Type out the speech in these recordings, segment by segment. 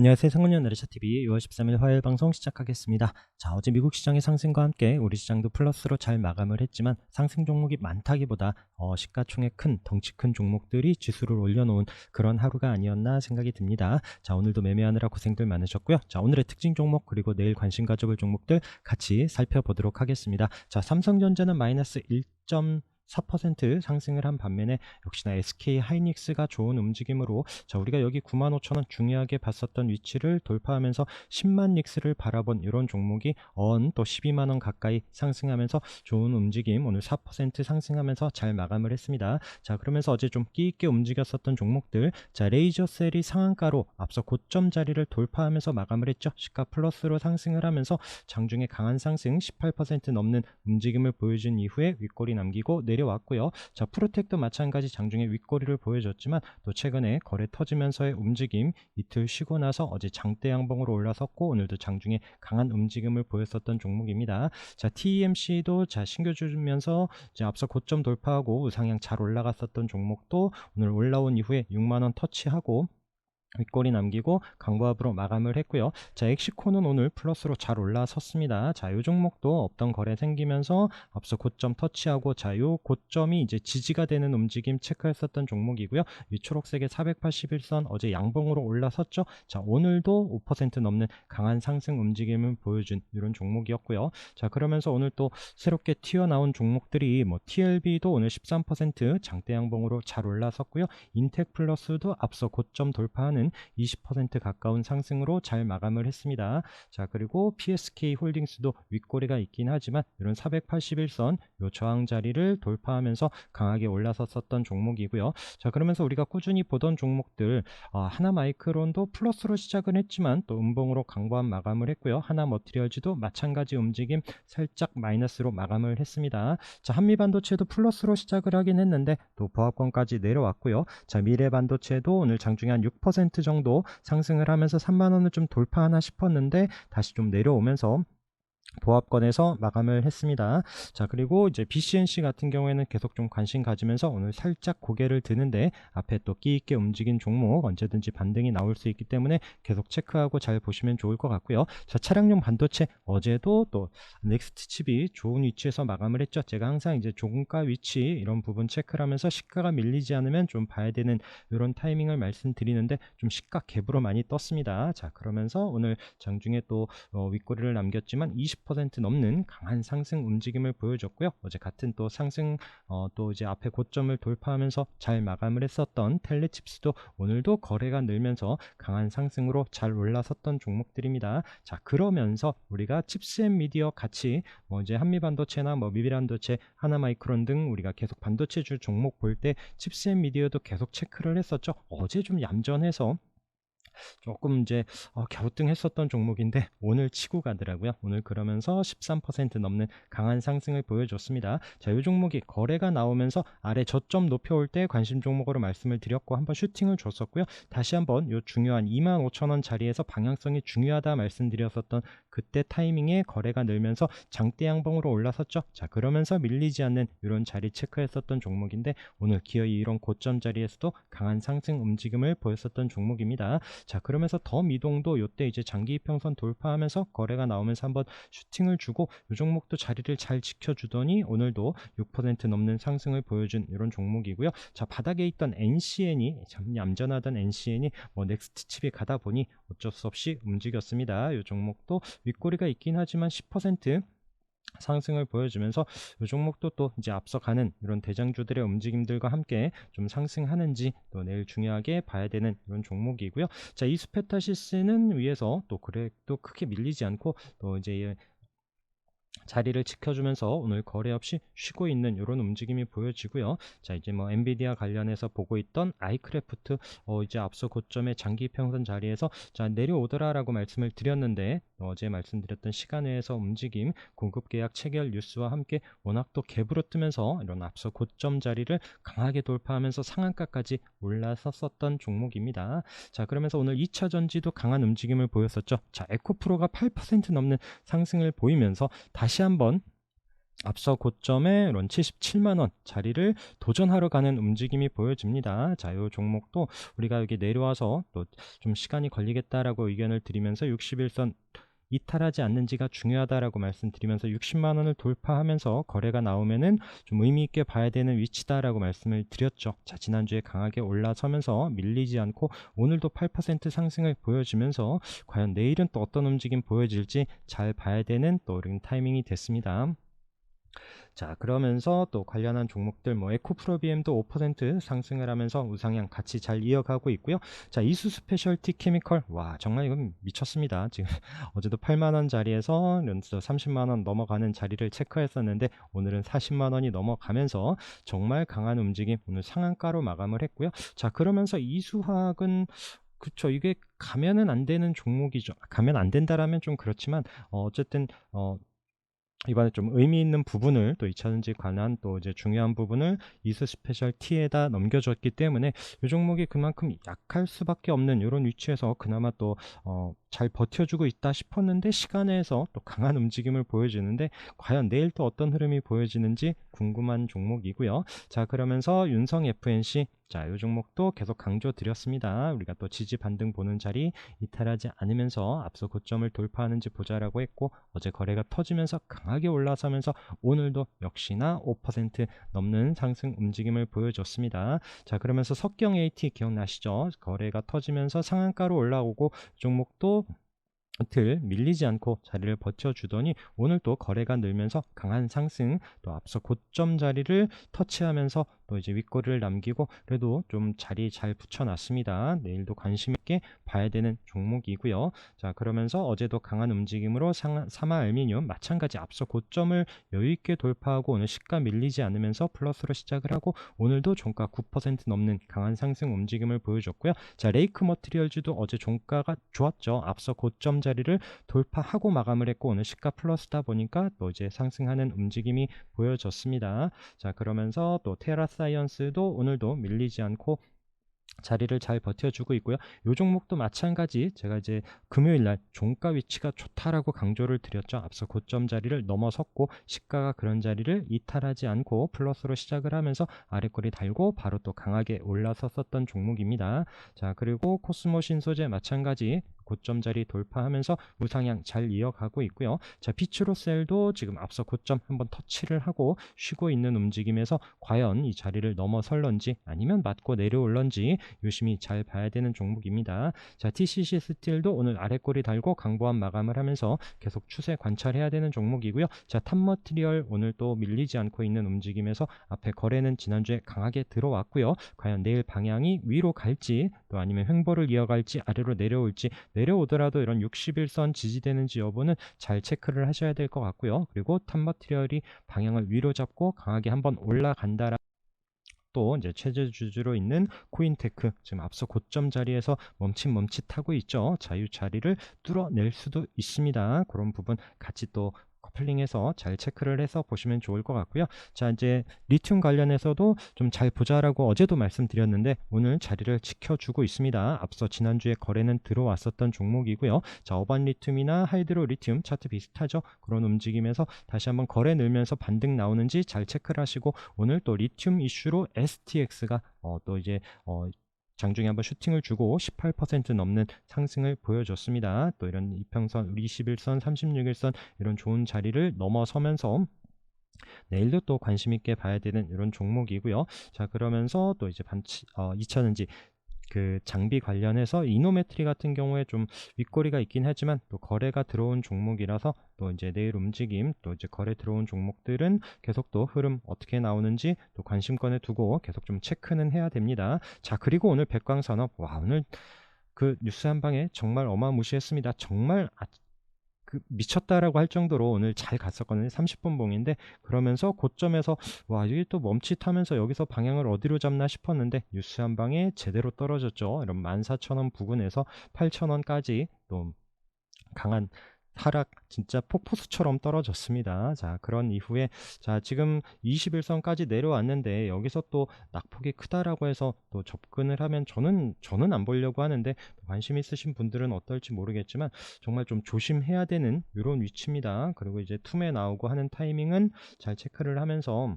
안녕하세요. 상근연 나르샤TV 6월 13일 화요일 방송 시작하겠습니다. 자, 어제 미국 시장의 상승과 함께 우리 시장도 플러스로 잘 마감을 했지만 상승 종목이 많다기보다 시가총액 큰 덩치 큰 종목들이 지수를 올려놓은 그런 하루가 아니었나 생각이 듭니다. 자, 오늘도 매매하느라 고생들 많으셨고요. 자, 오늘의 특징 종목 그리고 내일 관심 가져볼 종목들 같이 살펴보도록 하겠습니다. 자, 삼성전자는 마이너스 1.4% 상승을 한 반면에 역시나 SK 하이닉스가 좋은 움직임으로 자, 우리가 여기 95,000원 중요하게 봤었던 위치를 돌파하면서 10만 닉스를 바라본 이런 종목이 또 12만원 가까이 상승하면서 좋은 움직임, 오늘 4% 상승하면서 잘 마감을 했습니다. 자, 그러면서 어제 좀 끼있게 움직였었던 종목들, 자, 레이저셀이 상한가로 앞서 고점 자리를 돌파하면서 마감을 했죠. 시가 플러스로 상승을 하면서 장중에 강한 상승 18% 넘는 움직임을 보여준 이후에 윗꼬리 남기고 내려왔고요. 자, 프로텍도 마찬가지 장중에 윗꼬리를 보여줬지만 또 최근에 거래 터지면서의 움직임, 이틀 쉬고 나서 어제 장대 양봉으로 올라섰고 오늘도 장중에 강한 움직임을 보였었던 종목입니다. 자, TMC도 자, 신겨주면서 이제 앞서 고점 돌파하고 우상향 잘 올라갔었던 종목도 오늘 올라온 이후에 6만원 터치하고 윗꼬리 남기고 강보합으로 마감을 했고요. 자, 엑시코는 오늘 플러스로 잘 올라섰습니다. 자, 요 종목도 없던 거래 생기면서 앞서 고점 터치하고 자, 요 고점이 이제 지지가 되는 움직임 체크했었던 종목이고요. 이 초록색의 481선 어제 양봉으로 올라섰죠. 자, 오늘도 5% 넘는 강한 상승 움직임을 보여준 이런 종목이었고요. 자, 그러면서 오늘 또 새롭게 튀어나온 종목들이 뭐 TLB도 오늘 13% 장대 양봉으로 잘 올라섰고요. 인텍플러스도 앞서 고점 돌파하는 20% 가까운 상승으로 잘 마감을 했습니다. 자, 그리고 PSK 홀딩스도 윗꼬리가 있긴 하지만 이런 481선 요 저항 자리를 돌파하면서 강하게 올라섰었던 종목이고요. 자, 그러면서 우리가 꾸준히 보던 종목들 하나마이크론도 플러스로 시작은 했지만 또 음봉으로 강보한 마감을 했고요. 하나머티리얼즈도 마찬가지 움직임 살짝 마이너스로 마감을 했습니다. 자, 한미반도체도 플러스로 시작을 하긴 했는데 또 보합권까지 내려왔고요. 자, 미래반도체도 오늘 장중에 한 6% 정도 상승을 하면서 3만원을 좀 돌파하나 싶었는데 다시 좀 내려오면서 보합권에서 마감을 했습니다. 자, 그리고 이제 BCNC 같은 경우에는 계속 좀 관심 가지면서 오늘 살짝 고개를 드는데 앞에 또 끼있게 움직인 종목 언제든지 반등이 나올 수 있기 때문에 계속 체크하고 잘 보시면 좋을 것 같고요. 자, 차량용 반도체 어제도 또 넥스트 칩이 좋은 위치에서 마감을 했죠. 제가 항상 이제 종가 위치 이런 부분 체크를 하면서 시가가 밀리지 않으면 좀 봐야 되는 이런 타이밍을 말씀드리는데 좀 시가 갭으로 많이 떴습니다. 자, 그러면서 오늘 장중에 또 윗꼬리를 남겼지만 20% 넘는 강한 상승 움직임을 보여줬고요. 어제 같은 또 상승 또 이제 앞에 고점을 돌파하면서 잘 마감을 했었던 텔레칩스도 오늘도 거래가 늘면서 강한 상승으로 잘 올라섰던 종목들입니다. 자, 그러면서 우리가 칩스앤미디어 같이 뭐 이제 한미반도체나 뭐 미비반도체, 하나마이크론 등 우리가 계속 반도체주 종목 볼 때 칩스앤미디어도 계속 체크를 했었죠. 어제 좀 얌전해서 조금 이제 갸우뚱했었던 종목인데 오늘 치고 가더라고요. 오늘 그러면서 13% 넘는 강한 상승을 보여줬습니다. 자, 이 종목이 거래가 나오면서 아래 저점 높여올 때 관심 종목으로 말씀을 드렸고 한번 슈팅을 줬었고요. 다시 한번 이 중요한 25,000원 자리에서 방향성이 중요하다 말씀드렸었던 그때 타이밍에 거래가 늘면서 장대 양봉으로 올라섰죠. 자, 그러면서 밀리지 않는 이런 자리 체크했었던 종목인데 오늘 기어이 이런 고점 자리에서도 강한 상승 움직임을 보였었던 종목입니다. 자, 그러면서 더 미동도 요때 이제 장기 이평선 돌파하면서 거래가 나오면서 한번 슈팅을 주고 이 종목도 자리를 잘 지켜주더니 오늘도 6% 넘는 상승을 보여준 이런 종목이고요. 자, 바닥에 있던 NCN이 참 얌전하던 NCN이 뭐 넥스트 칩이 가다 보니 어쩔 수 없이 움직였습니다. 이 종목도 윗꼬리가 있긴 하지만 10% 상승을 보여주면서 이 종목도 또 이제 앞서가는 이런 대장주들의 움직임들과 함께 좀 상승하는지 또 내일 중요하게 봐야 되는 이런 종목이고요. 자, 이스페타시스는 위에서 또 그래도 크게 밀리지 않고 또 이제 자리를 지켜주면서 오늘 거래 없이 쉬고 있는 이런 움직임이 보여지고요. 자, 이제 뭐 엔비디아 관련해서 보고 있던 아이크래프트 이제 앞서 고점의 장기 평선 자리에서 자, 내려오더라라고 말씀을 드렸는데 어제 말씀드렸던 시간 외에서 움직임 공급 계약 체결 뉴스와 함께 워낙 또 갭으로 뜨면서 이런 앞서 고점 자리를 강하게 돌파하면서 상한가까지 올라섰었던 종목입니다. 자, 그러면서 오늘 2차 전지도 강한 움직임을 보였었죠. 자, 에코프로가 8% 넘는 상승을 보이면서 다시 한번 앞서 고점에 이런 77만 원 자리를 도전하러 가는 움직임이 보여집니다. 자, 요 종목도 우리가 여기 내려와서 또 좀 시간이 걸리겠다라고 의견을 드리면서 61선 이탈하지 않는지가 중요하다라고 말씀드리면서 60만 원을 돌파하면서 거래가 나오면은 좀 의미 있게 봐야 되는 위치다라고 말씀을 드렸죠. 자, 지난주에 강하게 올라서면서 밀리지 않고 오늘도 8% 상승을 보여주면서 과연 내일은 또 어떤 움직임 보여질지 잘 봐야 되는 또 이런 타이밍이 됐습니다. 자, 그러면서 또 관련한 종목들 뭐 에코프로비엠도 5% 상승을 하면서 우상향 같이 잘 이어가고 있고요. 자, 이수 스페셜티 케미컬, 와 정말 이건 미쳤습니다. 지금 어제도 8만 원 자리에서 30만 원 넘어가는 자리를 체크했었는데 오늘은 40만 원이 넘어가면서 정말 강한 움직임, 오늘 상한가로 마감을 했고요. 자, 그러면서 이수화학은 그쵸, 이게 가면은 안 되는 종목이죠. 가면 안 된다라면 좀 그렇지만 어쨌든 이번에 좀 의미 있는 부분을 또 2차전지 관한 또 이제 중요한 부분을 이수 스페셜 T에다 넘겨줬기 때문에 이 종목이 그만큼 약할 수밖에 없는 이런 위치에서 그나마 또 잘 버텨주고 있다 싶었는데 시간에서 또 강한 움직임을 보여주는데 과연 내일 또 어떤 흐름이 보여지는지 궁금한 종목이고요. 자, 그러면서 윤성 FNC, 자, 이 종목도 계속 강조 드렸습니다. 우리가 또 지지 반등 보는 자리 이탈하지 않으면서 앞서 고점을 돌파하는지 보자라고 했고 어제 거래가 터지면서 강하게 올라서면서 오늘도 역시나 5% 넘는 상승 움직임을 보여줬습니다. 자, 그러면서 석경 AT 기억나시죠? 거래가 터지면서 상한가로 올라오고 종목도 이틀 밀리지 않고 자리를 버텨주더니 오늘 또 거래가 늘면서 강한 상승, 또 앞서 고점 자리를 터치하면서 또 이제 윗꼬리를 남기고 그래도 좀 자리 잘 붙여놨습니다. 내일도 관심 있게 봐야 되는 종목이고요. 자, 그러면서 어제도 강한 움직임으로 사마 알미늄 마찬가지 앞서 고점을 여유 있게 돌파하고 오늘 시가 밀리지 않으면서 플러스로 시작을 하고 오늘도 종가 9% 넘는 강한 상승 움직임을 보여줬고요. 자, 레이크 머티리얼즈도 어제 종가가 좋았죠. 앞서 고점 자리를 돌파하고 마감을 했고 오늘 시가 플러스다 보니까 또 이제 상승하는 움직임이 보여졌습니다. 자, 그러면서 또 테라사이언스도 오늘도 밀리지 않고 자리를 잘 버텨주고 있고요. 이 종목도 마찬가지 제가 이제 금요일날 종가 위치가 좋다라고 강조를 드렸죠. 앞서 고점 자리를 넘어섰고 시가가 그런 자리를 이탈하지 않고 플러스로 시작을 하면서 아래꼬리 달고 바로 또 강하게 올라섰었던 종목입니다. 자, 그리고 코스모 신소재 마찬가지 고점 자리 돌파하면서 우상향 잘 이어가고 있고요. 자, 피츠로셀도 지금 앞서 고점 한번 터치를 하고 쉬고 있는 움직임에서 과연 이 자리를 넘어설런지 아니면 맞고 내려올런지 유심히 잘 봐야 되는 종목입니다. 자, TCC 스틸도 오늘 아래꼬리 달고 강보합 마감을 하면서 계속 추세 관찰해야 되는 종목이고요. 자, 탑머티리얼 오늘 또 밀리지 않고 있는 움직임에서 앞에 거래는 지난주에 강하게 들어왔고요. 과연 내일 방향이 위로 갈지 또 아니면 횡보를 이어갈지 아래로 내려올지, 내려오더라도 이런 61선 지지되는지 여부는 잘 체크를 하셔야 될 것 같고요. 그리고 탑머티리얼이 방향을 위로 잡고 강하게 한번 올라간다라 또 이제 최저 주주로 있는 코인테크 지금 앞서 고점 자리에서 멈칫멈칫하고 있죠. 자유 자리를 뚫어낼 수도 있습니다. 그런 부분 같이 또 커플링해서 잘 체크를 해서 보시면 좋을 것 같고요. 자, 이제 리튬 관련해서도 좀 잘 보자라고 어제도 말씀드렸는데 오늘 자리를 지켜주고 있습니다. 앞서 지난주에 거래는 들어왔었던 종목이고요. 자, 어반 리튬이나 하이드로 리튬 차트 비슷하죠. 그런 움직임에서 다시 한번 거래 늘면서 반등 나오는지 잘 체크를 하시고 오늘 또 리튬 이슈로 STX가 또 이제 장중에 한번 슈팅을 주고 18% 넘는 상승을 보여줬습니다. 또 이런 이평선, 21선, 36일선 이런 좋은 자리를 넘어서면서 내일도 또 관심 있게 봐야 되는 이런 종목이고요. 자, 그러면서 또 이제 2차전지 그 장비 관련해서 이노메트리 같은 경우에 좀 윗꼬리가 있긴 하지만 또 거래가 들어온 종목이라서 또 이제 내일 움직임 또 이제 거래 들어온 종목들은 계속 또 흐름 어떻게 나오는지 또 관심권에 두고 계속 좀 체크는 해야 됩니다. 자, 그리고 오늘 백광산업, 와 오늘 그 뉴스 한 방에 정말 어마무시했습니다. 정말 그 미쳤다라고 할 정도로 오늘 잘 갔었거든요. 30분 봉인데 그러면서 고점에서 와 이게 또 멈칫하면서 여기서 방향을 어디로 잡나 싶었는데 뉴스 한 방에 제대로 떨어졌죠. 이런 14,000원 부근에서 8,000원까지 또 강한 하락 진짜 폭포수처럼 떨어졌습니다. 자, 그런 이후에 자, 지금 21선까지 내려왔는데 여기서 또 낙폭이 크다라고 해서 또 접근을 하면 저는 안 보려고 하는데 관심 있으신 분들은 어떨지 모르겠지만 정말 좀 조심해야 되는 이런 위치입니다. 그리고 이제 툼에 나오고 하는 타이밍은 잘 체크를 하면서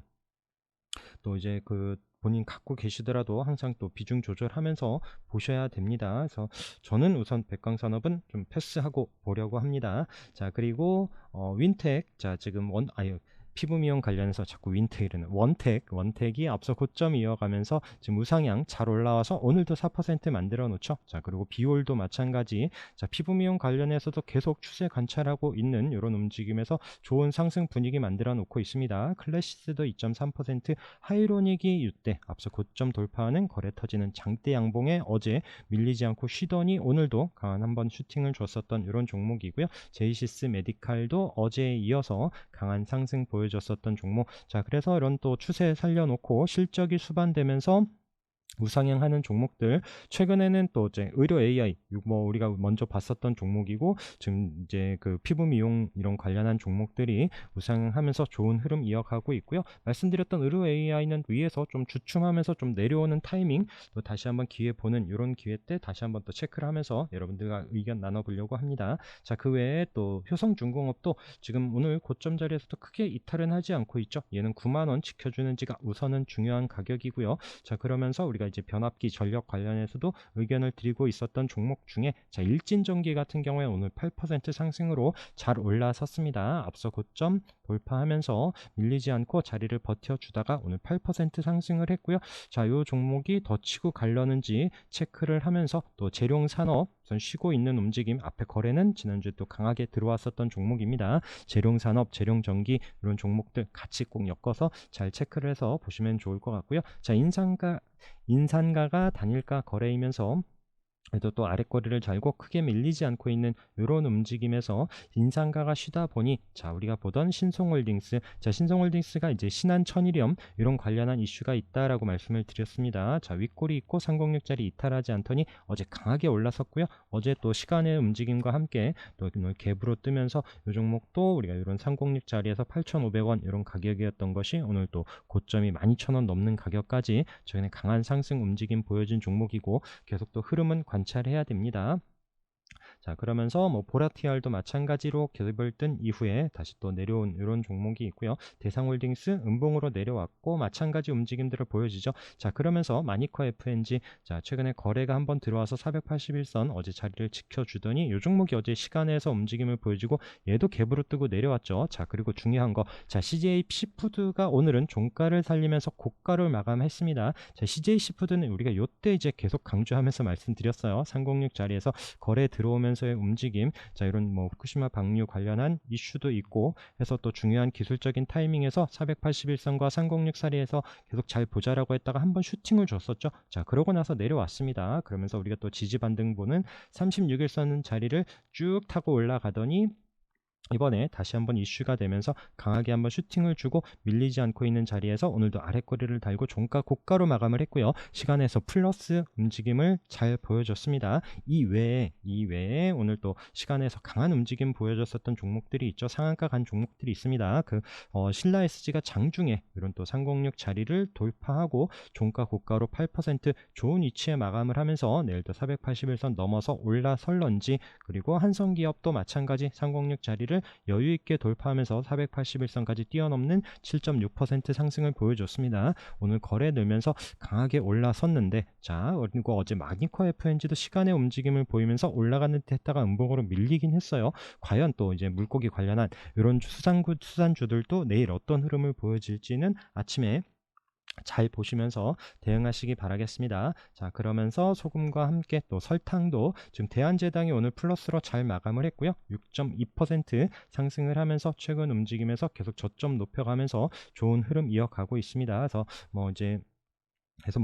또 이제 그 본인 갖고 계시더라도 항상 또 비중 조절하면서 보셔야 됩니다. 그래서 저는 우선 백광산업은 좀 패스하고 보려고 합니다. 자, 그리고 윈텍, 자, 지금 피부 미용 관련해서 자꾸 윈텍이라는 원텍이 앞서 고점 이어가면서 지금 우상향 잘 올라와서 오늘도 4% 만들어 놓죠. 자, 그리고 비올도 마찬가지. 자, 피부 미용 관련해서도 계속 추세 관찰하고 있는 이런 움직임에서 좋은 상승 분위기 만들어 놓고 있습니다. 클래시스도 2.3%, 하이로닉이 이때 앞서 고점 돌파하는 거래 터지는 장대 양봉에 어제 밀리지 않고 쉬더니 오늘도 강한 한번 슈팅을 줬었던 이런 종목이고요. 제이시스 메디칼도 어제에 이어서 강한 상승 보여줬었던 종목. 자, 그래서 이런 또 추세 살려놓고 실적이 수반되면서 우상향하는 종목들, 최근에는 또 이제 의료 AI, 뭐 우리가 먼저 봤었던 종목이고 지금 이제 그 피부 미용 이런 관련한 종목들이 우상향하면서 좋은 흐름 이어가고 있고요. 말씀드렸던 의료 AI는 위에서 좀 주춤하면서 좀 내려오는 타이밍, 또 다시 한번 기회 보는 이런 기회 때 다시 한번 또 체크를 하면서 여러분들과 의견 나눠보려고 합니다. 자, 그 외에 또 효성중공업도 지금 오늘 고점 자리에서도 크게 이탈은 하지 않고 있죠. 얘는 9만원 지켜주는지가 우선은 중요한 가격이고요. 자, 그러면서 우리가 이제 변압기 전력 관련해서도 의견을 드리고 있었던 종목 중에 자, 일진전기 같은 경우에 오늘 8% 상승으로 잘 올라섰습니다. 앞서 고점 돌파하면서 밀리지 않고 자리를 버텨주다가 오늘 8% 상승을 했고요. 자, 이 종목이 더 치고 가려는지 체크를 하면서 또 재룡산업 쉬고 있는 움직임, 앞에 거래는 지난주에 또 강하게 들어왔었던 종목입니다. 재룡산업, 재룡전기 이런 종목들 같이 꼭 엮어서 잘 체크를 해서 보시면 좋을 것 같고요. 자, 인산가가 단일가 거래이면서 그래도 또 아랫거리를 잘고 크게 밀리지 않고 있는 이런 움직임에서 인상가가 쉬다 보니 자, 우리가 보던 신송홀딩스, 자, 신송홀딩스가 이제 신한천일염 이런 관련한 이슈가 있다라고 말씀을 드렸습니다. 자, 윗골이 있고 306짜리 이탈하지 않더니 어제 강하게 올라섰고요. 어제 또 시간의 움직임과 함께 또 갭으로 뜨면서 이 종목도 우리가 이런 306짜리에서 8,500원 이런 가격이었던 것이 오늘 또 고점이 12,000원 넘는 가격까지 최근에 강한 상승 움직임 보여준 종목이고 계속 또 흐름은 관찰해야 됩니다. 자, 그러면서 뭐 보라티알도 마찬가지로 갭을 뜬 이후에 다시 또 내려온 이런 종목이 있고요. 대상홀딩스 음봉으로 내려왔고 마찬가지 움직임들을 보여주죠. 자, 그러면서 마니커 FNG, 자, 최근에 거래가 한번 들어와서 481선 어제 자리를 지켜주더니 이 종목이 어제 시간에서 움직임을 보여주고 얘도 갭으로 뜨고 내려왔죠. 자, 그리고 중요한 거, 자, CJ 시푸드가 오늘은 종가를 살리면서 고가를 마감했습니다. 자, CJ 시푸드는 우리가 요때 이제 계속 강조하면서 말씀드렸어요. 306 자리에서 거래 들어오면서의 움직임, 자, 이런 뭐 후쿠시마 방류 관련한 이슈도 있고 해서 또 중요한 기술적인 타이밍에서 481선과 306 사리에서 계속 잘 보자라고 했다가 한번 슈팅을 줬었죠. 자, 그러고 나서 내려왔습니다. 그러면서 우리가 또 지지 반등 보는 36일선 자리를 쭉 타고 올라가더니 이번에 다시 한번 이슈가 되면서 강하게 한번 슈팅을 주고 밀리지 않고 있는 자리에서 오늘도 아랫거리를 달고 종가 고가로 마감을 했고요. 시간에서 플러스 움직임을 잘 보여줬습니다. 이 외에 오늘 또 시간에서 강한 움직임 보여줬었던 종목들이 있죠. 상한가 간 종목들이 있습니다. 신라 SG가 장중에 이런 또 306 자리를 돌파하고 종가 고가로 8% 좋은 위치에 마감을 하면서 내일도 481선 넘어서 올라설런지, 그리고 한성기업도 마찬가지 306 자리를 여유있게 돌파하면서 481선까지 뛰어넘는 7.6% 상승을 보여줬습니다. 오늘 거래 늘면서 강하게 올라섰는데, 자, 그리고 어제 마니커 FNG도 시간의 움직임을 보이면서 올라가는 듯 했다가 음봉으로 밀리긴 했어요. 과연 또 이제 물고기 관련한 이런 수산주들도 내일 어떤 흐름을 보여질지는 아침에 잘 보시면서 대응하시기 바라겠습니다. 자, 그러면서 소금과 함께 또 설탕도 지금 대한제당이 오늘 플러스로 잘 마감을 했고요. 6.2% 상승을 하면서 최근 움직임에서 계속 저점 높여가면서 좋은 흐름 이어가고 있습니다. 그래서 뭐 이제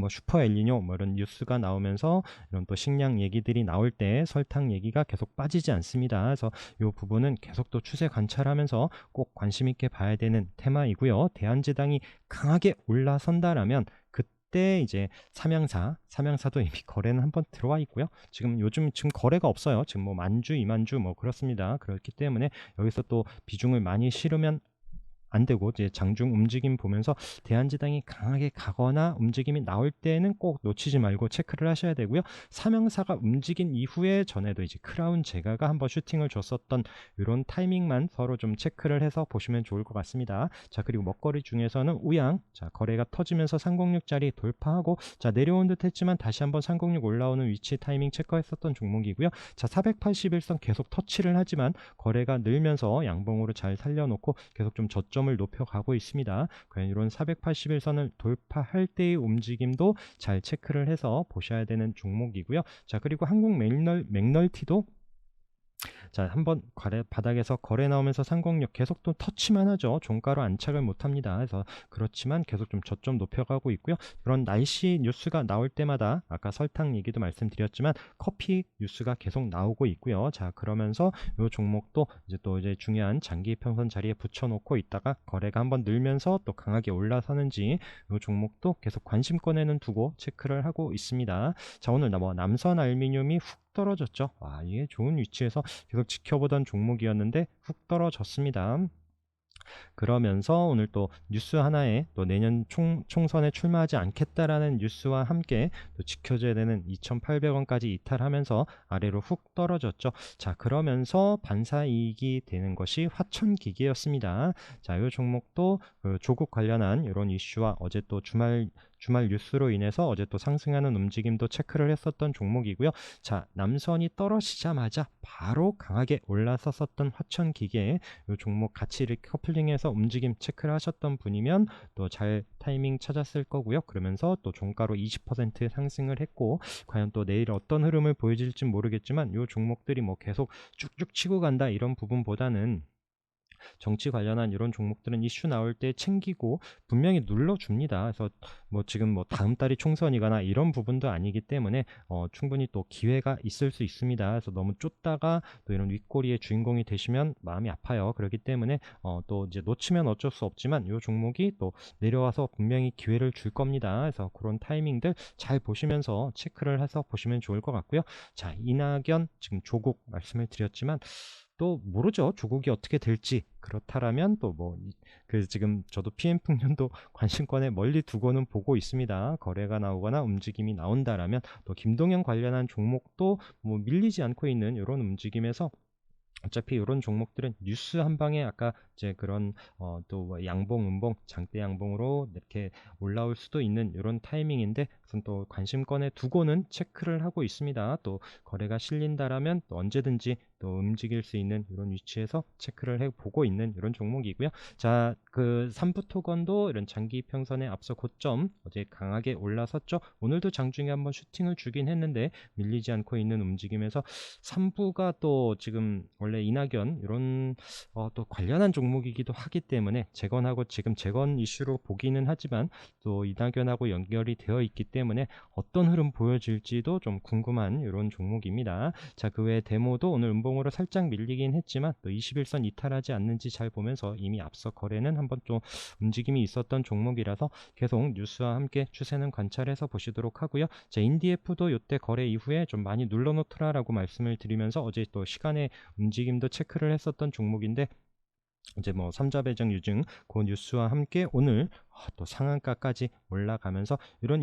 슈퍼 엘니뇨 뭐 이런 뉴스가 나오면서 이런 또 식량 얘기들이 나올 때 설탕 얘기가 계속 빠지지 않습니다. 그래서 이 부분은 계속 또 추세 관찰하면서 꼭 관심 있게 봐야 되는 테마이고요. 대한제당이 강하게 올라선다라면 이때 이제 삼양사도 이미 거래는 한번 들어와 있고요. 요즘 거래가 없어요. 지금 뭐 만주, 이만주 뭐 그렇습니다. 그렇기 때문에 여기서 또 비중을 많이 실으면 안 되고, 이제 장중 움직임 보면서 대한제당이 강하게 가거나 움직임이 나올 때는 꼭 놓치지 말고 체크를 하셔야 되고요. 삼형사가 움직인 이후에 전에도 이제 크라운 제가가 한번 슈팅을 줬었던 이런 타이밍만 서로 좀 체크를 해서 보시면 좋을 것 같습니다. 자, 그리고 먹거리 중에서는 우양, 자, 거래가 터지면서 306짜리 돌파하고, 자, 내려온 듯 했지만 다시 한번 306 올라오는 위치 타이밍 체크했었던 종목이고요. 자, 481선 계속 터치를 하지만 거래가 늘면서 양봉으로 잘 살려놓고 계속 좀 저점을 높여가고 있습니다. 과연 이런 481선을 돌파할 때의 움직임도 잘 체크를 해서 보셔야 되는 종목이고요. 자, 그리고 한국 맥널티도 자, 한번 바닥에서 거래 나오면서 306 계속 또 터치만 하죠. 종가로 안착을 못합니다. 그래서 그렇지만 계속 좀 저점 높여가고 있고요. 그런 날씨 뉴스가 나올 때마다 아까 설탕 얘기도 말씀드렸지만 커피 뉴스가 계속 나오고 있고요. 자, 그러면서 이 종목도 이제 중요한 장기 평선 자리에 붙여놓고 있다가 거래가 한번 늘면서 또 강하게 올라서는지 이 종목도 계속 관심권에는 두고 체크를 하고 있습니다. 자, 오늘 남선 알미늄이 훅 떨어졌죠. 와, 이게 좋은 위치에서 계속 지켜보던 종목이었는데 훅 떨어졌습니다. 그러면서 오늘 또 뉴스 하나에 또 내년 총선에 출마하지 않겠다라는 뉴스와 함께 또 지켜져야 되는 2,800원까지 이탈하면서 아래로 훅 떨어졌죠. 자, 그러면서 반사이익이 되는 것이 화천기계였습니다. 자, 이 종목도 그 조국 관련한 이런 이슈와 어제 또 주말 뉴스로 인해서 어제 또 상승하는 움직임도 체크를 했었던 종목이고요. 자, 남선이 떨어지자마자 바로 강하게 올라섰었던 화천기계, 이 종목 같이 이렇게 커플링해서 움직임 체크를 하셨던 분이면 또 잘 타이밍 찾았을 거고요. 그러면서 또 종가로 20% 상승을 했고, 과연 또 내일 어떤 흐름을 보여줄지 모르겠지만 이 종목들이 뭐 계속 쭉쭉 치고 간다 이런 부분보다는 정치 관련한 이런 종목들은 이슈 나올 때 챙기고 분명히 눌러줍니다. 그래서 지금 다음 달이 총선이거나 이런 부분도 아니기 때문에 충분히 또 기회가 있을 수 있습니다. 그래서 너무 쫓다가 또 이런 윗꼬리의 주인공이 되시면 마음이 아파요. 그렇기 때문에 또 이제 놓치면 어쩔 수 없지만 이 종목이 또 내려와서 분명히 기회를 줄 겁니다. 그래서 그런 타이밍들 잘 보시면서 체크를 해서 보시면 좋을 것 같고요. 자, 이낙연 지금 조국 말씀을 드렸지만 또 모르죠. 조국이 어떻게 될지. 그렇다라면 또 지금 저도 PM풍년도 관심권에 멀리 두고는 보고 있습니다. 거래가 나오거나 움직임이 나온다라면 또 김동연 관련한 종목도 밀리지 않고 있는 이런 움직임에서 어차피 이런 종목들은 뉴스 한 방에 아까 이제 그런 또 양봉, 음봉, 장대 양봉으로 이렇게 올라올 수도 있는 이런 타이밍인데, 우선 또 관심권에 두고는 체크를 하고 있습니다. 또 거래가 실린다라면 또 언제든지 또 움직일 수 있는 이런 위치에서 체크를 해보고 있는 이런 종목이고요. 자, 그 삼부토건도 이런 장기 평선에 앞서 고점 어제 강하게 올라섰죠. 오늘도 장중에 한번 슈팅을 주긴 했는데 밀리지 않고 있는 움직임에서 3부가 또 지금 원래 이낙연 이런 또 관련한 종목이기도 하기 때문에 재건하고 지금 재건 이슈로 보기는 하지만 또 이낙연하고 연결이 되어 있기 때문에 어떤 흐름 보여줄지도 좀 궁금한 이런 종목입니다. 자, 그 외에 데모도 오늘 음봉으로 살짝 밀리긴 했지만 또 21선 이탈하지 않는지 잘 보면서 이미 앞서 거래는 한번 좀 움직임이 있었던 종목이라서 계속 뉴스와 함께 추세는 관찰해서 보시도록 하고요. 자, 인디에프도 이때 거래 이후에 좀 많이 눌러놓더라라고 말씀을 드리면서 어제 또 시간의 움직임도 체크를 했었던 종목인데, 이제 삼자 배정 유증 그 뉴스와 함께 오늘 또 상한가까지 올라가면서 이런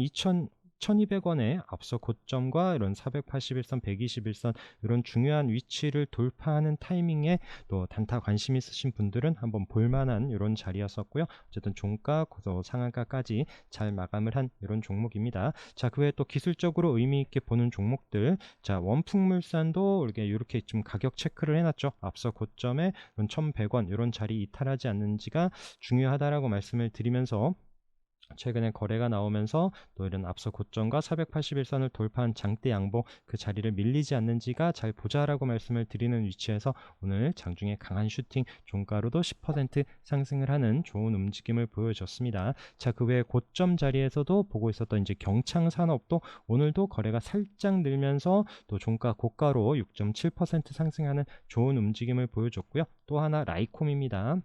1200원의 앞서 고점과 이런 481선, 121선 이런 중요한 위치를 돌파하는 타이밍에 또 단타 관심 있으신 분들은 한번 볼만한 이런 자리였었고요. 어쨌든 종가, 상한가까지 잘 마감을 한 이런 종목입니다. 자, 그 외에 또 기술적으로 의미 있게 보는 종목들, 자, 원풍물산도 이렇게 좀 가격 체크를 해놨죠. 앞서 고점에 1100원 이런 자리 이탈하지 않는지가 중요하다라고 말씀을 드리면서 최근에 거래가 나오면서 또 이런 앞서 고점과 481선을 돌파한 장대 양봉 그 자리를 밀리지 않는지가 잘 보자라고 말씀을 드리는 위치에서 오늘 장중에 강한 슈팅, 종가로도 10% 상승을 하는 좋은 움직임을 보여줬습니다. 자, 그 외에 고점 자리에서도 보고 있었던 이제 경창산업도 오늘도 거래가 살짝 늘면서 또 종가 고가로 6.7% 상승하는 좋은 움직임을 보여줬고요. 또 하나 라이콤입니다.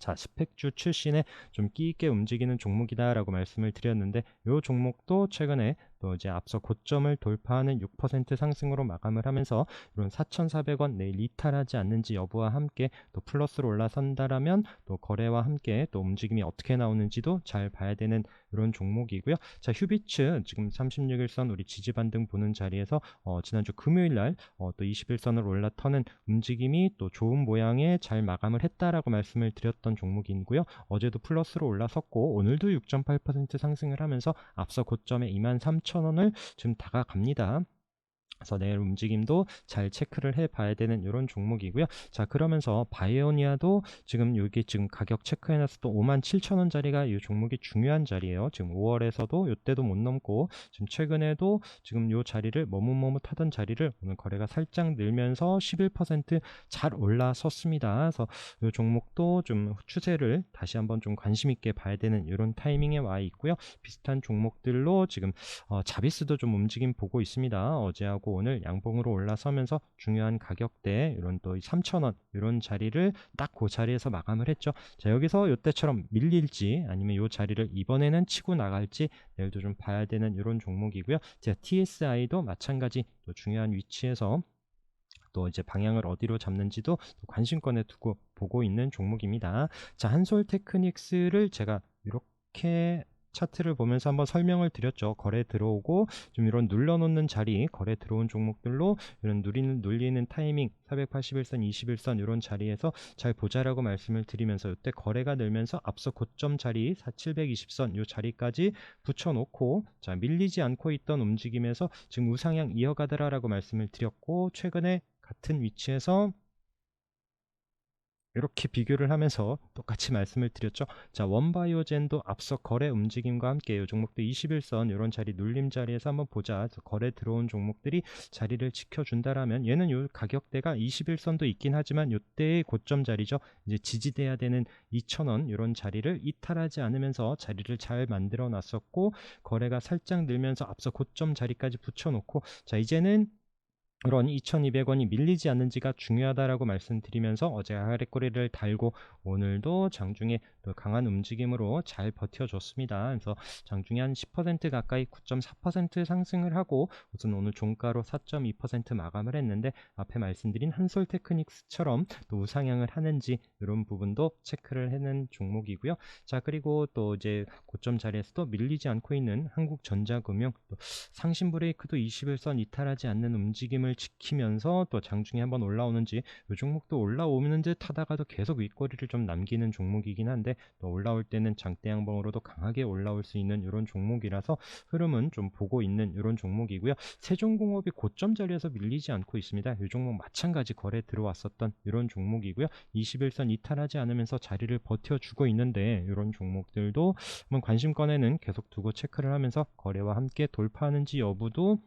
자, 스펙주 출신에 좀 끼 있게 움직이는 종목이다라고 말씀을 드렸는데, 요 종목도 최근에 또 이제 앞서 고점을 돌파하는 6% 상승으로 마감을 하면서 이런 4,400원 내일 이탈하지 않는지 여부와 함께 또 플러스로 올라선다라면 또 거래와 함께 또 움직임이 어떻게 나오는지도 잘 봐야 되는 이런 종목이고요. 자, 휴비츠 지금 36일선 우리 지지 반등 보는 자리에서 지난주 금요일 날 또 21선을 올라터는 움직임이 또 좋은 모양에 잘 마감을 했다라고 말씀을 드렸던 종목이고요. 어제도 플러스로 올라섰고 오늘도 6.8% 상승을 하면서 앞서 고점에 23,000원을 지금 다가갑니다. 그래서 내일 움직임도 잘 체크를 해 봐야 되는 이런 종목이고요. 자, 그러면서 바이오니아도 지금 여기 지금 가격 체크해 놨을 때 57,000원짜리가 이 종목이 중요한 자리예요. 지금 5월에서도 이때도 못 넘고 지금 최근에도 지금 이 자리를 머뭇머뭇하던 자리를 오늘 거래가 살짝 늘면서 11%잘 올라섰습니다. 그래서 이 종목도 좀 추세를 다시 한번 좀 관심 있게 봐야 되는 이런 타이밍에 와 있고요. 비슷한 종목들로 지금 자비스도 좀 움직임 보고 있습니다. 어제하고 오늘 양봉으로 올라서면서 중요한 가격대 이런 또 3,000원 이런 자리를 딱 그 자리에서 마감을 했죠. 자, 여기서 이때처럼 밀릴지 아니면 이 자리를 이번에는 치고 나갈지 내일도 좀 봐야 되는 이런 종목이고요. 제가 TSI도 마찬가지 또 중요한 위치에서 또 이제 방향을 어디로 잡는지도 관심권에 두고 보고 있는 종목입니다. 자, 한솔테크닉스를 제가 이렇게 차트를 보면서 한번 설명을 드렸죠. 거래 들어오고 좀 이런 눌러놓는 자리, 거래 들어온 종목들로 이런 눌리는 타이밍 481선, 21선 이런 자리에서 잘 보자라고 말씀을 드리면서 이때 거래가 늘면서 앞서 고점 자리 720선 이 자리까지 붙여놓고 자, 밀리지 않고 있던 움직임에서 지금 우상향 이어가더라라고 말씀을 드렸고 최근에 같은 위치에서 이렇게 비교를 하면서 똑같이 말씀을 드렸죠. 자, 원바이오젠도 앞서 거래 움직임과 함께 이 종목도 21선 이런 자리 눌림 자리에서 한번 보자. 거래 들어온 종목들이 자리를 지켜준다라면 얘는 요 가격대가 21선도 있긴 하지만 이때의 고점 자리죠. 이제 지지돼야 되는 2,000원 이런 자리를 이탈하지 않으면서 자리를 잘 만들어 놨었고 거래가 살짝 늘면서 앞서 고점 자리까지 붙여놓고 자, 이제는 그런 2,200원이 밀리지 않는지가 중요하다라고 말씀드리면서 어제 아래꼬리를 달고 오늘도 장중에 또 강한 움직임으로 잘 버텨줬습니다. 그래서 장중에 한 10% 가까이 9.4% 상승을 하고 우선 오늘 종가로 4.2% 마감을 했는데 앞에 말씀드린 한솔테크닉스처럼 또 우상향을 하는지 이런 부분도 체크를 해는 종목이고요. 자, 그리고 또 이제 고점 자리에서도 밀리지 않고 있는 한국전자금융 또 상신 브레이크도 21선 이탈하지 않는 움직임을 지키면서 또 장중에 한번 올라오는지 이 종목도 올라오는 듯 하다가도 계속 윗꼬리를 좀 남기는 종목이긴 한데 또 올라올 때는 장대 양봉으로도 강하게 올라올 수 있는 이런 종목이라서 흐름은 좀 보고 있는 이런 종목이고요. 세종공업이 고점 자리에서 밀리지 않고 있습니다. 이 종목 마찬가지 거래 들어왔었던 이런 종목이고요. 21선 이탈하지 않으면서 자리를 버텨주고 있는데 이런 종목들도 한번 관심권에는 계속 두고 체크를 하면서 거래와 함께 돌파하는지 여부도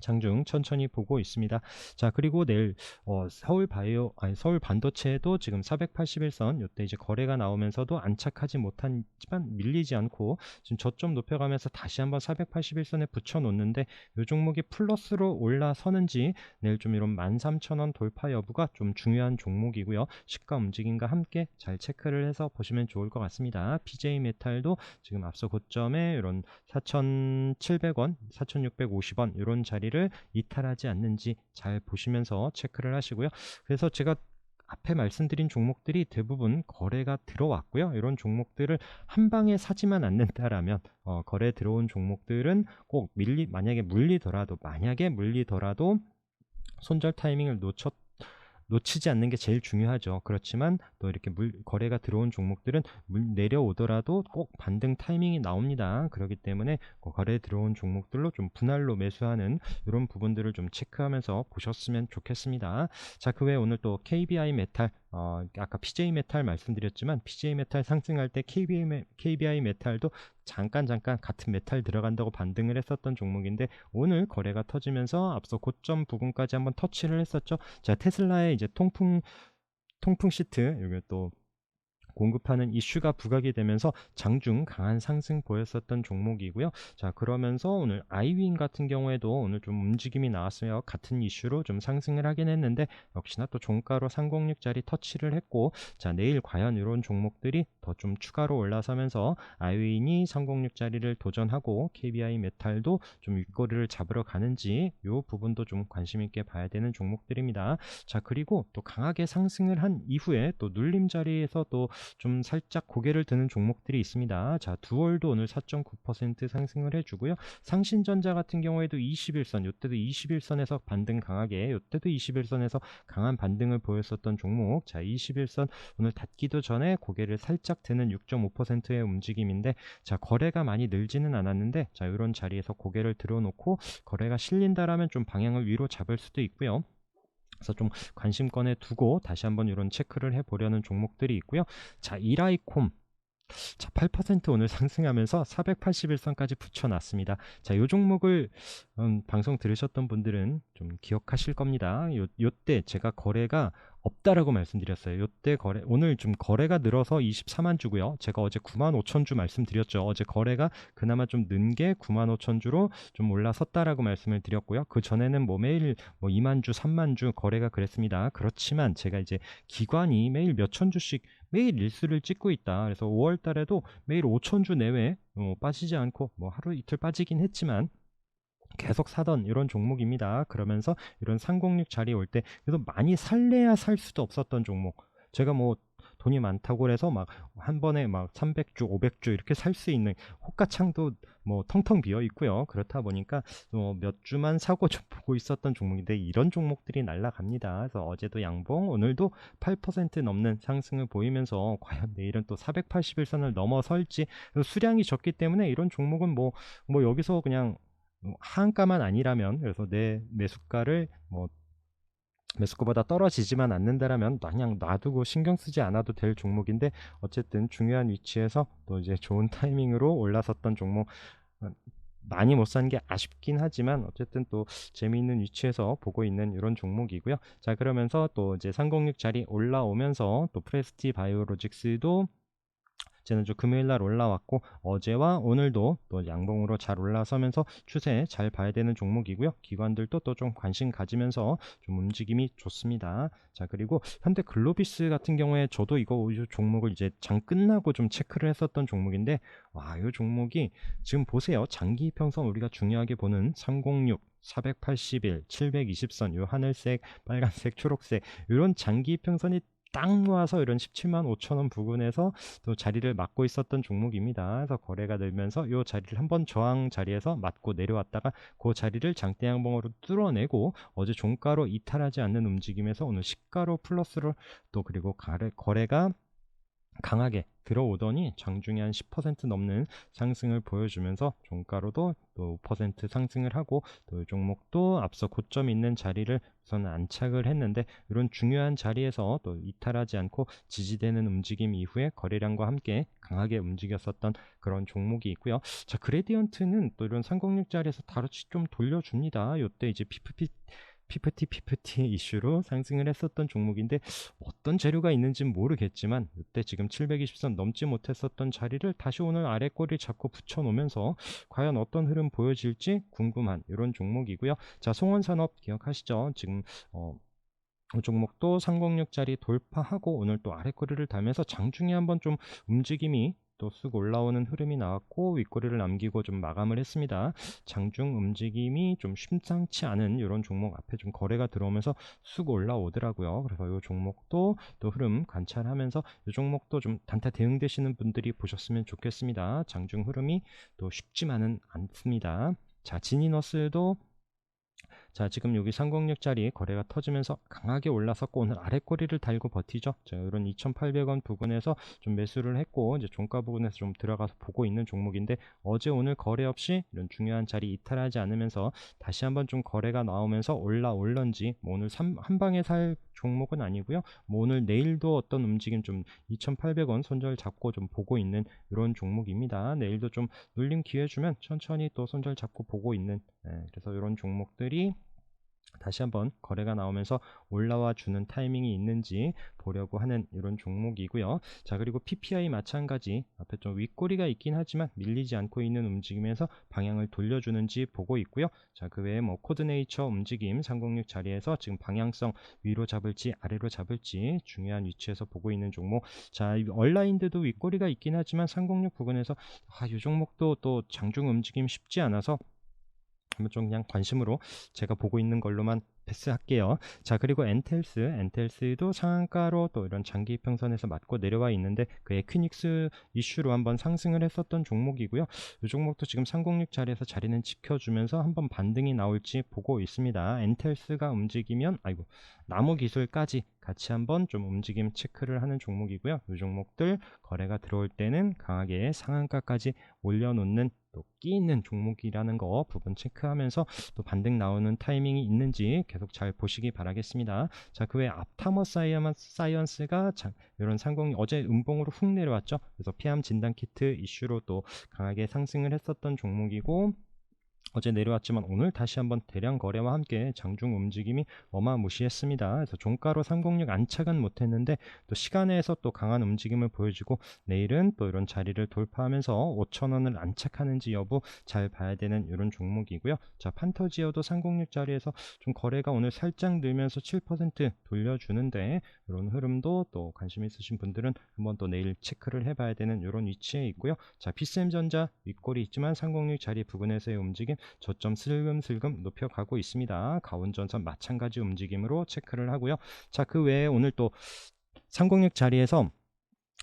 장중 천천히 보고 있습니다. 자, 그리고 내일 서울 반도체도 지금 481선 이때 이제 거래가 나오면서도 안착하지 못하지만 밀리지 않고 지금 저점 높여가면서 다시 한번 481선에 붙여 놓는데 이 종목이 플러스로 올라서는지 내일 좀 이런 13,000원 돌파 여부가 좀 중요한 종목이고요. 시가 움직임과 함께 잘 체크를 해서 보시면 좋을 것 같습니다. PJ메탈도 지금 앞서 고점에 이런 4,700원, 4,650원 이런 자리를 이탈하지 않는지 잘 보시면서 체크를 하시고요. 그래서 제가 앞에 말씀드린 종목들이 대부분 거래가 들어왔고요. 이런 종목들을 한 방에 사지만 않는다라면 거래 들어온 종목들은 꼭 만약에 물리더라도 손절 타이밍을 놓치지 않는 게 제일 중요하죠. 그렇지만 또 이렇게 거래가 들어온 종목들은 내려오더라도 꼭 반등 타이밍이 나옵니다. 그렇기 때문에 거래 들어온 종목들로 좀 분할로 매수하는 이런 부분들을 좀 체크하면서 보셨으면 좋겠습니다. 자, 그 외에 오늘 또 KBI 메탈 아까 PJ 메탈 말씀드렸지만 PJ 메탈 상승할 때 KBI 메탈도 잠깐 같은 메탈 들어간다고 반등을 했었던 종목인데 오늘 거래가 터지면서 앞서 고점 부근까지 한번 터치를 했었죠. 자, 테슬라의 이제 통풍 시트 여기 또 공급하는 이슈가 부각이 되면서 장중 강한 상승 보였었던 종목이고요. 자, 그러면서 오늘 아이윈 같은 경우에도 오늘 좀 움직임이 나왔어요. 같은 이슈로 좀 상승을 하긴 했는데 역시나 또 종가로 306짜리 터치를 했고, 자, 내일 과연 이런 종목들이 더 좀 추가로 올라서면서 아이윈이 306짜리를 도전하고 KBI 메탈도 좀 윗꼬리를 잡으러 가는지 이 부분도 좀 관심 있게 봐야 되는 종목들입니다. 자, 그리고 또 강하게 상승을 한 이후에 또 눌림 자리에서 또 좀 살짝 고개를 드는 종목들이 있습니다. 자, 두월도 오늘 4.9% 상승을 해주고요. 상신전자 같은 경우에도 21선, 이때도 21선에서 반등 강하게, 이때도 21선에서 강한 반등을 보였었던 종목. 자, 21선 오늘 닫기도 전에 고개를 살짝 드는 6.5%의 움직임인데, 자, 거래가 많이 늘지는 않았는데, 자, 이런 자리에서 고개를 들어놓고 거래가 실린다라면 좀 방향을 위로 잡을 수도 있고요. 그래서 좀 관심권에 두고 다시 한번 이런 체크를 해보려는 종목들이 있고요. 자, 이라이콤. 자, 8% 오늘 상승하면서 481선까지 붙여놨습니다. 자, 이 종목을 방송 들으셨던 분들은 좀 기억하실 겁니다. 요때 제가 거래가 없다라고 말씀드렸어요. 요때 거래, 오늘 좀 거래가 늘어서 24만 주고요. 제가 어제 9만 5천 주 말씀드렸죠. 어제 거래가 그나마 좀 는 게 9만 5천 주로 좀 올라섰다라고 말씀을 드렸고요. 그 전에는 뭐 매일 뭐 2만 주, 3만 주 거래가 그랬습니다. 그렇지만 제가 이제 기관이 매일 몇천 주씩 매일 일수를 찍고 있다. 그래서 5월 달에도 매일 5천 주 내외 빠지지 않고 뭐 하루 이틀 빠지긴 했지만 계속 사던 이런 종목입니다. 그러면서 이런 306 자리에 올 때 그래서 많이 살래야 살 수도 없었던 종목. 제가 뭐 돈이 많다고 해서 막 한 번에 막 300주, 500주 이렇게 살 수 있는 호가창도 뭐 텅텅 비어 있고요. 그렇다 보니까 몇 주만 사고 좀 보고 있었던 종목인데 이런 종목들이 날아갑니다. 그래서 어제도 양봉, 오늘도 8% 넘는 상승을 보이면서 과연 내일은 또 481선을 넘어설지. 수량이 적기 때문에 이런 종목은 뭐 여기서 그냥 하한가만 아니라면, 그래서 내 매수가를 뭐 매수가보다 떨어지지만 않는다라면 그냥 놔두고 신경 쓰지 않아도 될 종목인데, 어쨌든 중요한 위치에서 또 이제 좋은 타이밍으로 올라섰던 종목, 많이 못 산 게 아쉽긴 하지만 어쨌든 또 재미있는 위치에서 보고 있는 이런 종목이고요. 자, 그러면서 또 이제 306 자리 올라오면서 또 프레스티 바이오로직스도 지난주 금요일날 올라왔고, 어제와 오늘도 또 양봉으로 잘 올라서면서 추세 잘 봐야 되는 종목이고요. 기관들도 또 좀 관심 가지면서 좀 움직임이 좋습니다. 자, 그리고 현대 글로비스 같은 경우에 저도 이 종목을 이제 장 끝나고 좀 체크를 했었던 종목인데, 와, 이 종목이 지금 보세요. 장기 이평선 우리가 중요하게 보는 306, 481, 720선, 요 하늘색, 빨간색, 초록색 이런 장기 이평선이 딱 모아서 이런 17만 5천 원 부근에서 또 자리를 맡고 있었던 종목입니다. 그래서 거래가 늘면서 이 자리를 한번 저항 자리에서 맞고 내려왔다가 그 자리를 장대 양봉으로 뚫어내고 어제 종가로 이탈하지 않는 움직임에서 오늘 시가로 플러스로 또 그리고 거래가 강하게 들어오더니 장중에 한 10% 넘는 상승을 보여주면서 종가로도 또 5% 상승을 하고, 또 이 종목도 앞서 고점 있는 자리를 우선 안착을 했는데 이런 중요한 자리에서 또 이탈하지 않고 지지되는 움직임 이후에 거래량과 함께 강하게 움직였었던 그런 종목이 있고요. 자, 그레디언트는 또 이런 306 자리에서 다르치 좀 돌려줍니다. 이때 이제 피프티 이슈로 상승을 했었던 종목인데 어떤 재료가 있는지는 모르겠지만 이때 지금 720선 넘지 못했었던 자리를 다시 오늘 아래 꼬리 잡고 붙여놓으면서 과연 어떤 흐름 보여질지 궁금한 이런 종목이고요. 자, 송원산업 기억하시죠? 지금 이 종목도 306짜리 돌파하고 오늘 또 아래 꼬리를 달면서 장중에 한번 좀 움직임이 또 쑥 올라오는 흐름이 나왔고 윗꼬리를 남기고 좀 마감을 했습니다. 장중 움직임이 좀 심상치 않은 이런 종목 앞에 좀 거래가 들어오면서 쑥 올라오더라고요. 그래서 이 종목도 또 흐름 관찰하면서 이 종목도 좀 단타 대응되시는 분들이 보셨으면 좋겠습니다. 장중 흐름이 또 쉽지만은 않습니다. 자, 지니너스도 자, 지금 여기 306짜리 거래가 터지면서 강하게 올라섰고 오늘 아래 꼬리를 달고 버티죠. 자, 이런 2,800원 부근에서 좀 매수를 했고 이제 종가 부근에서 좀 들어가서 보고 있는 종목인데, 어제 오늘 거래 없이 이런 중요한 자리 이탈하지 않으면서 다시 한번 좀 거래가 나오면서 올라올런지, 뭐 오늘 한 방에 살 종목은 아니고요. 뭐 오늘 내일도 어떤 움직임 좀 2,800원 손절 잡고 좀 보고 있는 이런 종목입니다. 내일도 좀 눌림 기회 주면 천천히 또 손절 잡고 보고 있는, 그래서 이런 종목들이 다시 한번 거래가 나오면서 올라와 주는 타이밍이 있는지 보려고 하는 이런 종목이고요. 자, 그리고 PPI 마찬가지 앞에 좀 윗꼬리가 있긴 하지만 밀리지 않고 있는 움직임에서 방향을 돌려주는지 보고 있고요. 자, 그 외에 뭐 코드네이처 움직임 306 자리에서 지금 방향성 위로 잡을지 아래로 잡을지 중요한 위치에서 보고 있는 종목. 자, 이 얼라인드도 윗꼬리가 있긴 하지만 306 부근에서 이 종목도 또 장중 움직임 쉽지 않아서 한번 좀 그냥 관심으로 제가 보고 있는 걸로만 패스할게요. 자, 그리고 엔텔스도 상한가로 또 이런 장기 이평선에서 맞고 내려와 있는데 그 에퀴닉스 이슈로 한번 상승을 했었던 종목이고요. 이 종목도 지금 306 자리에서 자리는 지켜주면서 한번 반등이 나올지 보고 있습니다. 엔텔스가 움직이면 나무 기술까지 같이 한번 좀 움직임 체크를 하는 종목이고요. 이 종목들 거래가 들어올 때는 강하게 상한가까지 올려놓는 또 끼 있는 종목이라는 거 부분 체크하면서 또 반등 나오는 타이밍이 있는지 계속 잘 보시기 바라겠습니다. 자, 그 외에 앞타머 사이언스가 이런 상공이 어제 음봉으로 훅 내려왔죠. 그래서 폐암 진단 키트 이슈로 또 강하게 상승을 했었던 종목이고, 어제 내려왔지만 오늘 다시 한번 대량 거래와 함께 장중 움직임이 어마무시했습니다. 그래서 종가로 306 안착은 못했는데 또 시간에서 또 강한 움직임을 보여주고 내일은 또 이런 자리를 돌파하면서 5,000원을 안착하는지 여부 잘 봐야 되는 이런 종목이고요. 자, 판터지어도 306 자리에서 좀 거래가 오늘 살짝 늘면서 7% 돌려주는데 이런 흐름도 또 관심 있으신 분들은 한번 또 내일 체크를 해봐야 되는 이런 위치에 있고요. 자, 비스엠전자 윗골이 있지만 306 자리 부근에서의 움직임 저점 슬금슬금 높여가고 있습니다. 가온전선 마찬가지 움직임으로 체크를 하고요. 자, 그 외에 오늘 또 306 자리에서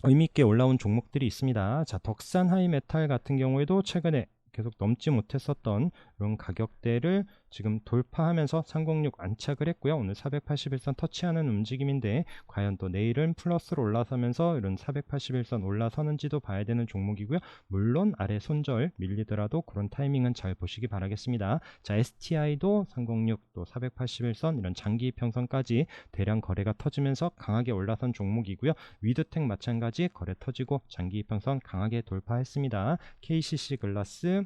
의미있게 올라온 종목들이 있습니다. 자, 덕산 하이메탈 같은 경우에도 최근에 계속 넘지 못했었던 이런 가격대를 지금 돌파하면서 306 안착을 했고요. 오늘 481선 터치하는 움직임인데 과연 또 내일은 플러스로 올라서면서 이런 481선 올라서는지도 봐야 되는 종목이고요. 물론 아래 손절 밀리더라도 그런 타이밍은 잘 보시기 바라겠습니다. 자, STI도 306 또 481선 이런 장기 평선까지 대량 거래가 터지면서 강하게 올라선 종목이고요. 위드텍 마찬가지 거래 터지고 장기 이평선 강하게 돌파했습니다. KCC 글라스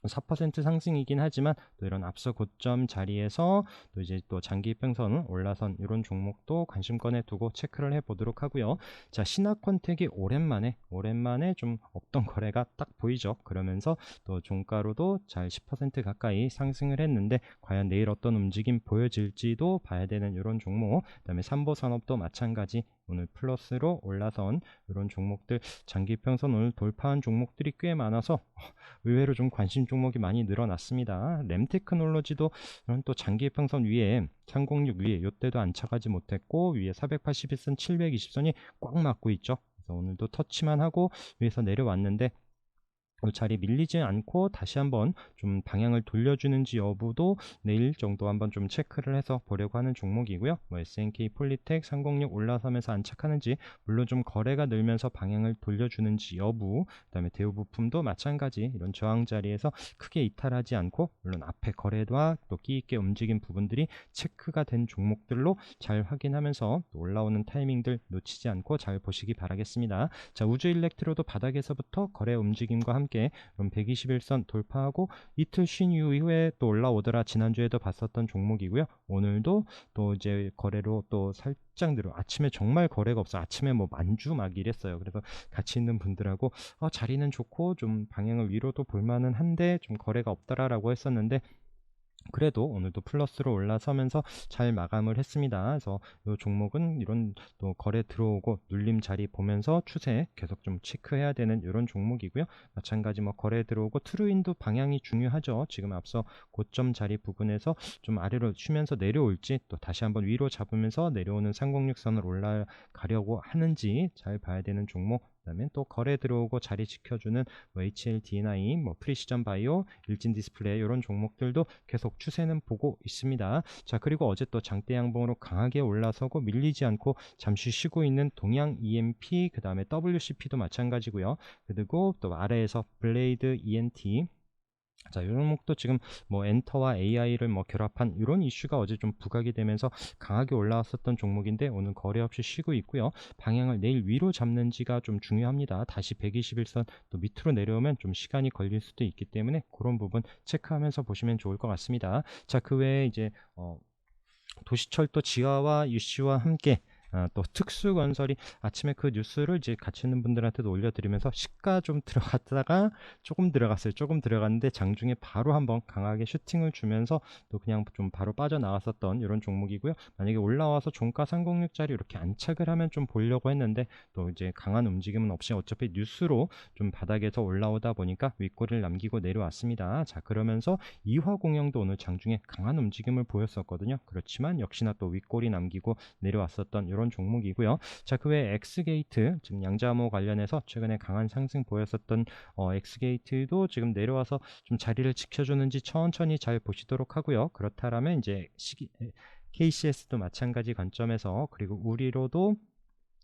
4% 상승이긴 하지만 또 이런 앞서 고점 자리에서 또 이제 또 장기 평선은 올라선 이런 종목도 관심권에 두고 체크를 해 보도록 하고요. 자, 신화콘텍이 오랜만에 좀 없던 거래가 딱 보이죠. 그러면서 또 종가로도 잘 10% 가까이 상승을 했는데 과연 내일 어떤 움직임 보여질지도 봐야 되는 이런 종목. 그다음에 삼보산업도 마찬가지 오늘 플러스로 올라선 이런 종목들 장기 평선 오늘 돌파한 종목들이 꽤 많아서 의외로 좀 관심 종목이 많이 늘어났습니다. 램테크놀로지도 또 장기 평선 위에 306 위에 이때도 안착하지 못했고 위에 481선 720선이 꽉 막고 있죠. 그래서 오늘도 터치만 하고 위에서 내려왔는데 자리 밀리지 않고 다시 한번 좀 방향을 돌려주는지 여부도 내일 정도 한번 좀 체크를 해서 보려고 하는 종목이고요. 뭐 SNK 폴리텍 306 올라서면서 안착하는지 물론 좀 거래가 늘면서 방향을 돌려주는지 여부, 그다음에 대우부품도 마찬가지 이런 저항 자리에서 크게 이탈하지 않고 물론 앞에 거래와 또 끼 있게 움직인 부분들이 체크가 된 종목들로 잘 확인하면서 또 올라오는 타이밍들 놓치지 않고 잘 보시기 바라겠습니다. 자, 우주일렉트로도 바닥에서부터 거래 움직임과 함께 그럼 121선 돌파하고 이틀 쉰 이후에 또 올라오더라 지난주에도 봤었던 종목이고요. 오늘도 또 이제 거래로 또 살짝 늘어. 아침에 정말 거래가 없어. 아침에 뭐 만주 막 이랬어요. 그래서 같이 있는 분들하고 자리는 좋고 좀 방향을 위로도 볼만은 한데 좀 거래가 없더라라고 했었는데 그래도 오늘도 플러스로 올라서면서 잘 마감을 했습니다. 그래서 이 종목은 이런 또 거래 들어오고 눌림 자리 보면서 추세 계속 좀 체크해야 되는 이런 종목이고요. 마찬가지 뭐 거래 들어오고 트루인도 방향이 중요하죠. 지금 앞서 고점 자리 부분에서 좀 아래로 쉬면서 내려올지 또 다시 한번 위로 잡으면서 내려오는 306선을 올라가려고 하는지 잘 봐야 되는 종목. 그다음에 또 거래 들어오고 자리 지켜주는 뭐 HLD나 뭐 프리시전 바이오, 일진 디스플레이 이런 종목들도 계속 추세는 보고 있습니다. 자, 그리고 어제 또 장대 양봉으로 강하게 올라서고 밀리지 않고 잠시 쉬고 있는 동양 EMP, 그 다음에 WCP도 마찬가지고요. 그리고 또 아래에서 블레이드 ENT 자, 이 종목도 지금 뭐 엔터와 AI를 뭐 결합한 이런 이슈가 어제 좀 부각이 되면서 강하게 올라왔었던 종목인데 오늘 거래 없이 쉬고 있고요. 방향을 내일 위로 잡는지가 좀 중요합니다. 다시 121선 또 밑으로 내려오면 좀 시간이 걸릴 수도 있기 때문에 그런 부분 체크하면서 보시면 좋을 것 같습니다. 자, 그 외에 이제 도시철도 지하와 유씨와 함께 또 특수건설이 아침에 그 뉴스를 이제 같이 있는 분들한테도 올려드리면서 시가 좀 들어갔다가 조금 들어갔어요. 조금 들어갔는데 장중에 바로 한번 강하게 슈팅을 주면서 또 그냥 좀 바로 빠져나왔었던 이런 종목이고요. 만약에 올라와서 종가 306짜리 이렇게 안착을 하면 좀 보려고 했는데 또 이제 강한 움직임은 없이 어차피 뉴스로 좀 바닥에서 올라오다 보니까 윗꼬리를 남기고 내려왔습니다. 자, 그러면서 이화공영도 오늘 장중에 강한 움직임을 보였었거든요. 그렇지만 역시나 또 윗꼬리 남기고 내려왔었던 이런 종목이고요. 자, 그 외에 엑스게이트, 지금 양자암호 관련해서 최근에 강한 상승 보였었던 엑스게이트도 지금 내려와서 좀 자리를 지켜주는지 천천히 잘 보시도록 하고요. 그렇다라면 이제 KCS도 마찬가지 관점에서, 그리고 우리로도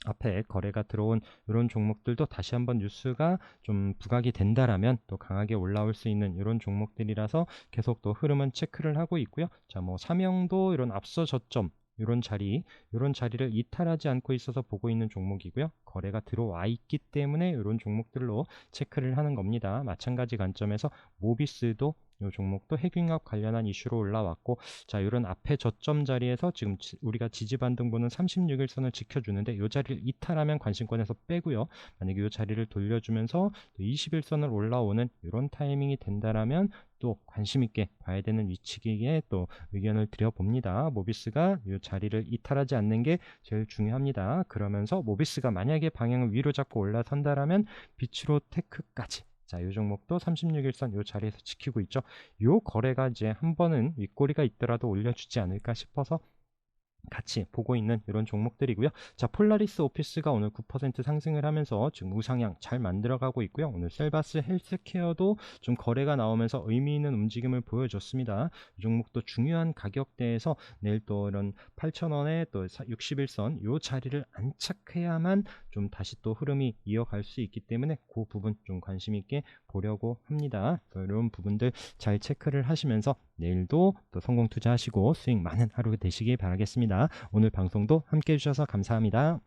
앞에 거래가 들어온 이런 종목들도 다시 한번 뉴스가 좀 부각이 된다라면 또 강하게 올라올 수 있는 이런 종목들이라서 계속 또 흐름은 체크를 하고 있고요. 자, 뭐 삼형도 이런 앞서 저점 이런 자리를 이탈하지 않고 있어서 보고 있는 종목이고요. 거래가 들어와 있기 때문에 이런 종목들로 체크를 하는 겁니다. 마찬가지 관점에서 모비스도 이 종목도 핵융합 관련한 이슈로 올라왔고, 자, 이런 앞에 저점 자리에서 지금 우리가 지지 반등 보는 36일선을 지켜주는데 이 자리를 이탈하면 관심권에서 빼고요. 만약에 이 자리를 돌려주면서 또 21선을 올라오는 이런 타이밍이 된다라면 또 관심 있게 봐야 되는 위치기에 또 의견을 드려봅니다. 모비스가 이 자리를 이탈하지 않는 게 제일 중요합니다. 그러면서 모비스가 만약에 방향을 위로 잡고 올라선다라면 비츠로 테크까지, 자, 이 종목도 36일선 이 자리에서 지키고 있죠. 이 거래가 이제 한 번은 윗꼬리가 있더라도 올려주지 않을까 싶어서 같이 보고 있는 이런 종목들이고요. 자, 폴라리스 오피스가 오늘 9% 상승을 하면서 지금 우상향 잘 만들어가고 있고요. 오늘 셀바스 헬스케어도 좀 거래가 나오면서 의미 있는 움직임을 보여줬습니다. 이 종목도 중요한 가격대에서 내일 또 이런 8,000원에 또 61선 이 자리를 안착해야만 좀 다시 또 흐름이 이어갈 수 있기 때문에 그 부분 좀 관심 있게 보려고 합니다. 이런 부분들 잘 체크를 하시면서 내일도 또 성공 투자하시고 수익 많은 하루 되시길 바라겠습니다. 오늘 방송도 함께 해주셔서 감사합니다.